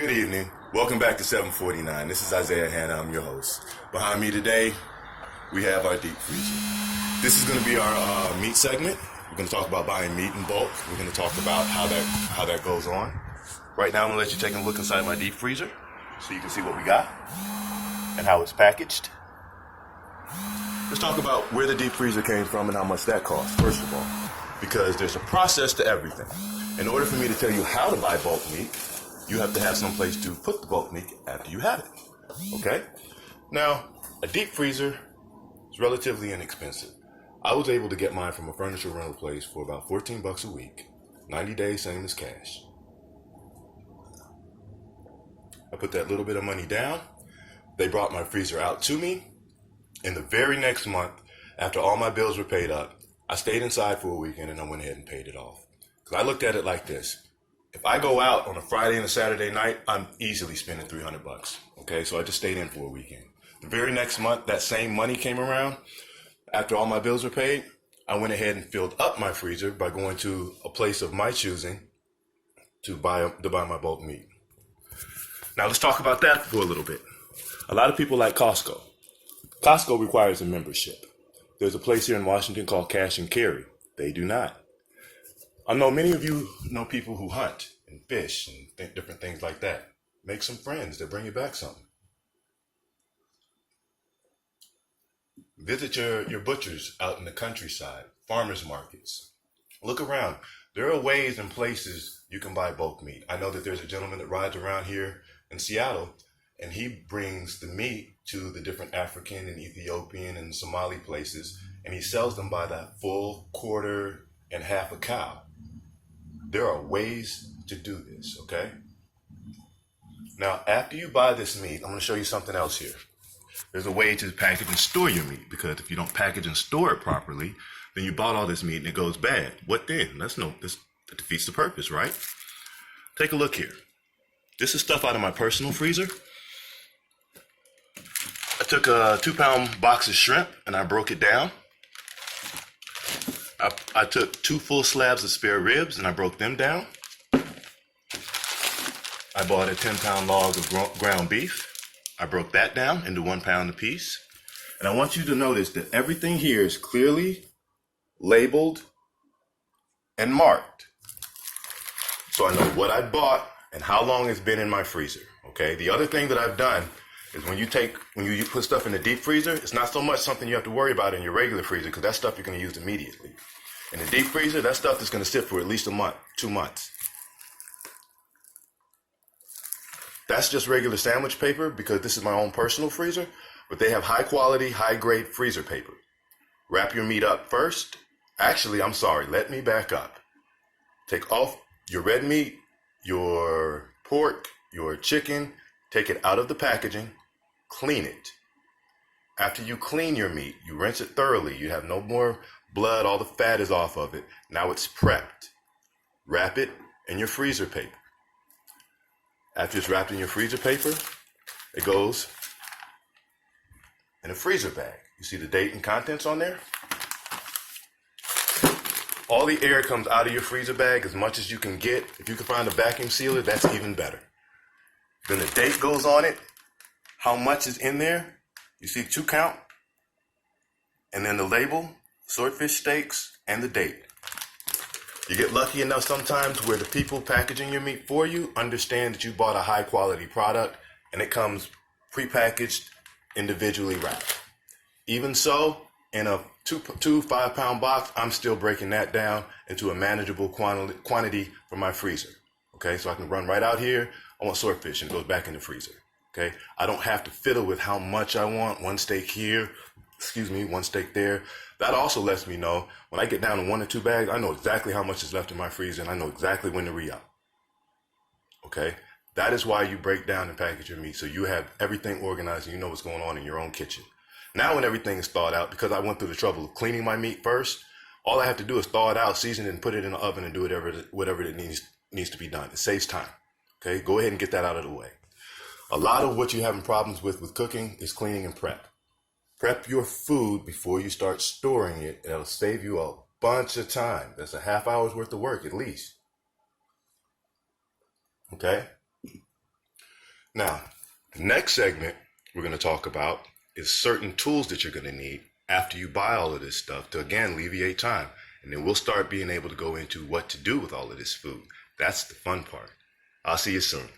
Good evening. Welcome back to 749. This is Isaiah Hanna. I'm your host. Behind me today, we have our deep freezer. This is going to be our meat segment. We're going to talk about buying meat in bulk. We're going to talk about how that goes on. Right now, I'm going to let you take a look inside my deep freezer so you can see what we got and how it's packaged. Let's talk about where the deep freezer came from and how much that costs, first of all, because there's a process to everything. In order for me to tell you how to buy bulk meat, you have to have some place to put the bulk meat after you have it. Okay? Now, a deep freezer is relatively inexpensive. I was able to get mine from a furniture rental place for about $14 a week, 90 days, same as cash. I put that little bit of money down. They brought my freezer out to me. And the very next month, after all my bills were paid up, I stayed inside for a weekend and I went ahead and paid it off. Because I looked at it like this. If I go out on a Friday and a Saturday night, I'm easily spending $300. Okay, so I just stayed in for a weekend. The very next month, that same money came around. After all my bills were paid, I went ahead and filled up my freezer by going to a place of my choosing to buy my bulk meat. Now let's talk about that for a little bit. A lot of people like Costco. Costco requires a membership. There's a place here in Washington called Cash and Carry. They do not. I know many of you know people who hunt and fish and different things like that. Make some friends that bring you back something. Visit your butchers out in the countryside, farmers markets. Look around. There are ways and places you can buy bulk meat. I know that there's a gentleman that rides around here in Seattle, and he brings the meat to the different African and Ethiopian and Somali places, and he sells them by the full, quarter, and half a cow. There are ways to do this, okay? Now, after you buy this meat, I'm going to show you something else here. There's a way to package and store your meat, because if you don't package and store it properly, then you bought all this meat and it goes bad. What then? That defeats the purpose, right? Take a look here. This is stuff out of my personal freezer. I took a 2-pound box of shrimp and I broke it down. I took 2 full slabs of spare ribs and I broke them down. I bought a 10-pound log of ground beef. I broke that down into 1 pound apiece. And I want you to notice that everything here is clearly labeled and marked, so I know what I bought and how long it's been in my freezer. Okay. The other thing that I've done is when you put stuff in the deep freezer, it's not so much something you have to worry about in your regular freezer, because that stuff you're going to use immediately. In the deep freezer, that stuff is going to sit for at least a month, 2 months. That's just regular sandwich paper, because this is my own personal freezer, but they have high quality, high grade freezer paper. Wrap your meat up first. Actually, I'm sorry, let me back up. Take off your red meat, your pork, your chicken, take it out of the packaging, clean it. After you clean your meat, you rinse it thoroughly. You have no more blood, all the fat is off of it. Now it's prepped. Wrap it in your freezer paper. After it's wrapped in your freezer paper, it goes in a freezer bag. You see the date and contents on there? All the air comes out of your freezer bag as much as you can get. If you can find a vacuum sealer, that's even better. Then the date goes on it, how much is in there. You see 2 count, and then the label, swordfish steaks, and the date. You get lucky enough sometimes where the people packaging your meat for you understand that you bought a high quality product and it comes prepackaged, individually wrapped. Even so, in a 2 5-pound box, I'm still breaking that down into a manageable quantity for my freezer. Okay, so I can run right out here. I want swordfish, and it goes back in the freezer. Okay, I don't have to fiddle with how much I want. 1 steak here, 1 steak there. That also lets me know when I get down to 1 or 2 bags, I know exactly how much is left in my freezer, and I know exactly when to re-up. Okay, that is why you break down and package your meat, so you have everything organized and you know what's going on in your own kitchen. Now when everything is thawed out, because I went through the trouble of cleaning my meat first, all I have to do is thaw it out, season it, and put it in the oven and do whatever it needs to be done. It saves time. Okay, go ahead and get that out of the way. A lot of what you're having problems with cooking is cleaning and prep. Prep your food before you start storing it. It'll save you a bunch of time. That's a half hour's worth of work at least. Okay? Now, the next segment we're going to talk about is certain tools that you're going to need after you buy all of this stuff to, again, alleviate time. And then we'll start being able to go into what to do with all of this food. That's the fun part. I'll see you soon.